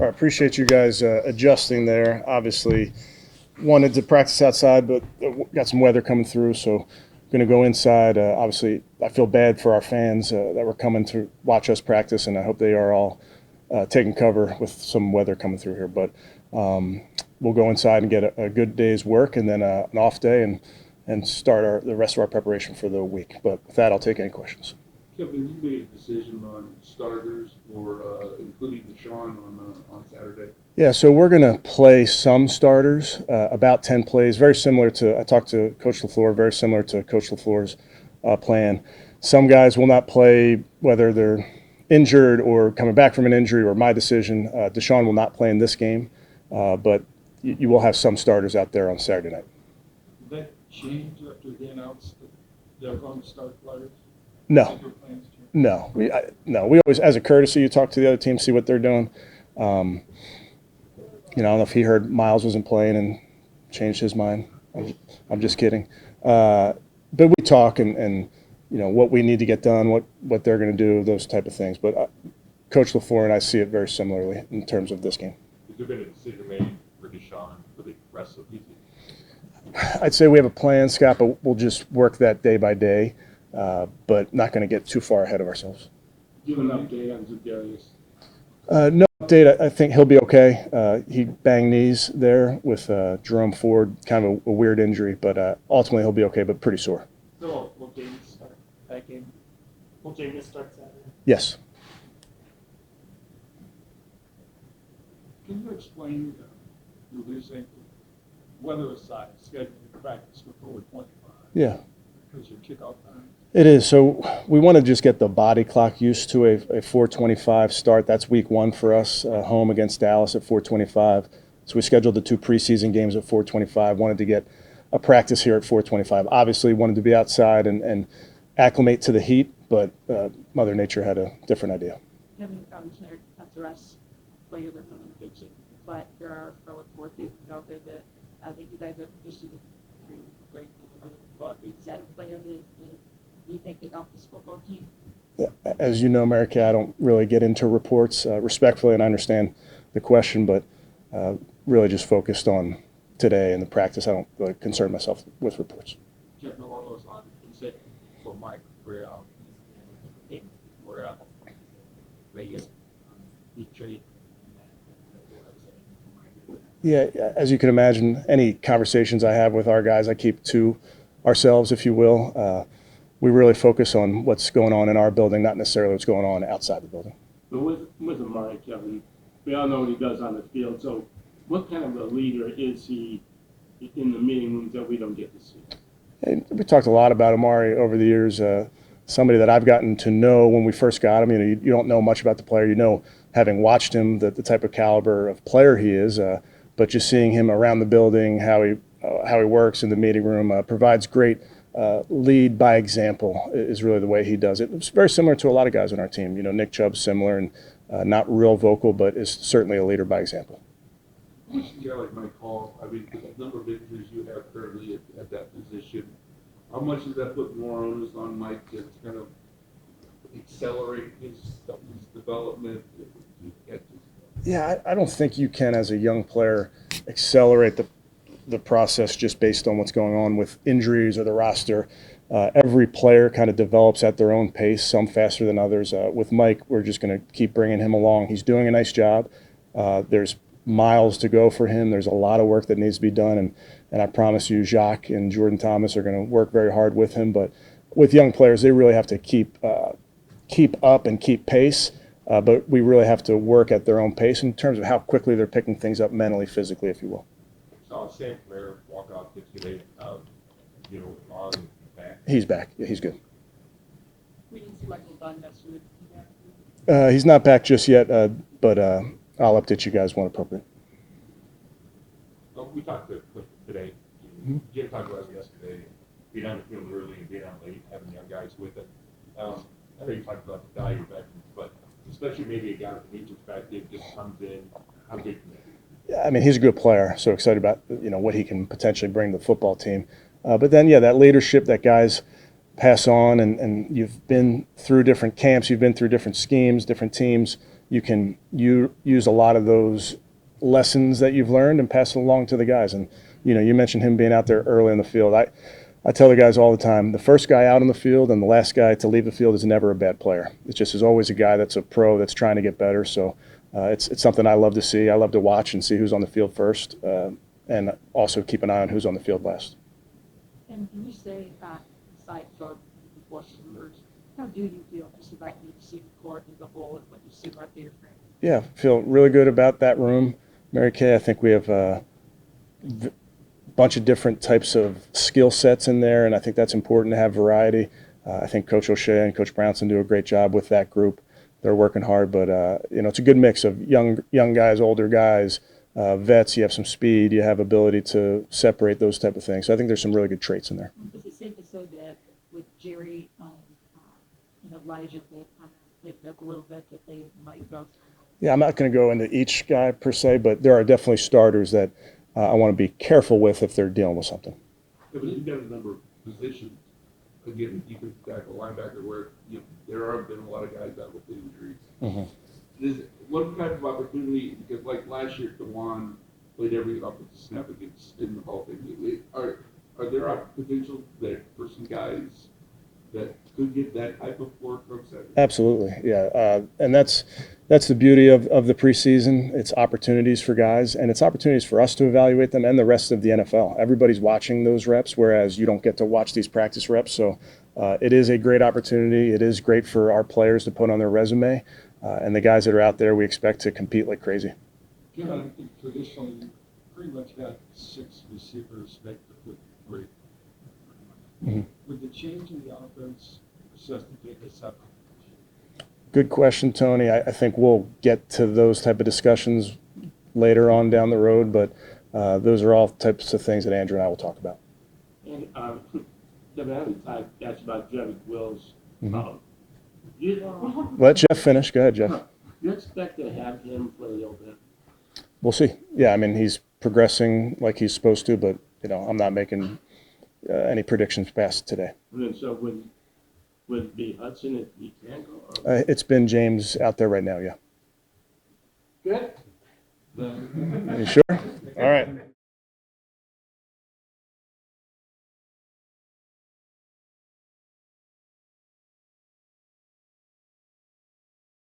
I appreciate you guys adjusting there. Obviously, wanted to practice outside, but got some weather coming through, so going to go inside. Obviously, I feel bad for our fans that were coming to watch us practice, and I hope they are all taking cover with some weather coming through here. But we'll go inside and get a good day's work, and then an off day, and start the rest of our preparation for the week. But with that, I'll take any questions. Kevin, you made a decision on starters or including Deshaun on Saturday. Yeah, so we're going to play some starters, about 10 plays, very similar to, I talked to Coach LaFleur, very similar to Coach LaFleur's plan. Some guys will not play whether they're injured or coming back from an injury or my decision. Deshaun will not play in this game, but you will have some starters out there on Saturday night. Will that change after they announce that they're going to start players? No. No. We always, as a courtesy, you talk to the other team, see what they're doing. I don't know if he heard Miles wasn't playing and changed his mind. I'm just kidding. But we talk and what we need to get done, what they're going to do, those type of things. But Coach LaFleur and I see it very similarly in terms of this game. Has there been a decision made for Deshaun for the rest of the season? I'd say we have a plan, Scott, but we'll just work that day by day, but not going to get too far ahead of ourselves. Give an update on Za'Darius. No update. I think he'll be okay. He banged knees there with Jerome Ford, kind of a weird injury, but ultimately he'll be okay, but pretty sore. So will James start that game? Will James start Saturday? Yes. Can you explain releasing weather aside, scheduling practice before 25? Yeah. Because your kickoff time. It is. So we want to just get the body clock used to a 4:25 start. That's week one for us, home against Dallas at 4:25. So we scheduled the two preseason games at 4:25. Wanted to get a practice here at 4:25. Obviously wanted to be outside and acclimate to the heat, but Mother Nature had a different idea. Kevin Stefanski at the rest player with them, but there are fellow fourth out there that I think you guys are just a great set of players that you think they got this football team. As you know, Mary Kay, I don't really get into reports respectfully, and I understand the question, but really just focused on today and the practice. I don't really concern myself with reports. Kevin, along those lines, you said for Mike, where Vegas, Detroit. Yeah, as you can imagine, any conversations I have with our guys, I keep to ourselves, if you will. We really focus on what's going on in our building, not necessarily what's going on outside the building. But with Amari, Kevin, we all know what he does on the field. So what kind of a leader is he in the meeting rooms that we don't get to see? And we talked a lot about Amari over the years. Somebody that I've gotten to know when we first got him. You don't know much about the player. Having watched him, the type of caliber of player he is. But just seeing him around the building, how he works in the meeting room, provides great lead by example is really the way he does it. It's very similar to a lot of guys on our team. Nick Chubb's similar and not real vocal, but is certainly a leader by example. How much do you like Mike Hall? I mean, the number of injuries you have currently at that position, how much does that put more onus on Mike to kind of accelerate his development? Yeah, I don't think you can, as a young player, accelerate the process just based on what's going on with injuries or the roster. Every player kind of develops at their own pace, some faster than others. With Mike, we're just going to keep bringing him along. He's doing a nice job. There's miles to go for him. There's a lot of work that needs to be done, and I promise you, Jacques and Jordan Thomas are going to work very hard with him. But with young players, they really have to keep up and keep pace. But we really have to work at their own pace in terms of how quickly they're picking things up mentally, physically, if you will. Saw Sam Claire walk out 58, on back. He's back. Yeah, he's good. We didn't see Michael Dunn yesterday. He's not back just yet, but I'll update you guys when appropriate. We talked to Cliff today. Mm-hmm. Jim talked about it yesterday. Being on the field early and being on late, having young guys with it. I know you talked about the value of veterans, but especially maybe a guy with an age perspective just comes in. How big can that be? Yeah, I mean, he's a good player, so excited about what he can potentially bring to the football team. But then, that leadership that guys pass on, and you've been through different camps, you've been through different schemes, different teams. you can use a lot of those lessons that you've learned and pass it along to the guys. And, you mentioned him being out there early in the field. I tell the guys all the time, the first guy out on the field and the last guy to leave the field is never a bad player. It just is always a guy that's a pro that's trying to get better. So it's something I love to see. I love to watch and see who's on the field first, and also keep an eye on who's on the field last. And can you say, aside from the receivers, how do you feel just about the receiving court as a whole and what you see right there? Yeah, feel really good about that room. Mary Kay, I think we have a bunch of different types of skill sets in there, and I think that's important to have variety. I think Coach O'Shea and Coach Brownson do a great job with that group. They're working hard, but it's a good mix of young guys, older guys, vets. You have some speed, you have ability to separate those type of things. So I think there's some really good traits in there. Is it safe to say that with Jerry and Elijah, they kind of picked up a little bit that they might go? Yeah, I'm not going to go into each guy per se, but there are definitely starters that I want to be careful with if they're dealing with something. Yeah, but you've got a number of positions. Again, defensive tackle, linebacker, where there have been a lot of guys out with injuries. Mm-hmm. What type of opportunity? Because like last year, Dewan played every offensive snap against in the Hall of Fame. Are there potential that for some guys that could get that type of work from Saturday? Absolutely, yeah, and that's the beauty of the preseason. It's opportunities for guys, and it's opportunities for us to evaluate them and the rest of the NFL. Everybody's watching those reps, whereas you don't get to watch these practice reps. So it is a great opportunity. It is great for our players to put on their resume, and the guys that are out there, we expect to compete like crazy. Kevin, I think traditionally you pretty much had 6 receivers make the 53. Mm-hmm. With the change in the offense, necessitate a separate. Good question, Tony. I think we'll get to those type of discussions later on down the road, but those are all types of things that Andrew and I will talk about. And Kevin, I haven't asked about Jeff Wills. Mm-hmm. You Let Jeff finish. Go ahead, Jeff. you expect to have him play a little bit? We'll see. Yeah, I mean, he's progressing like he's supposed to, but, I'm not making any predictions past today. And then so would it be Hudson if he can go? Or? It's been James out there right now, yeah. Good. You sure? All right.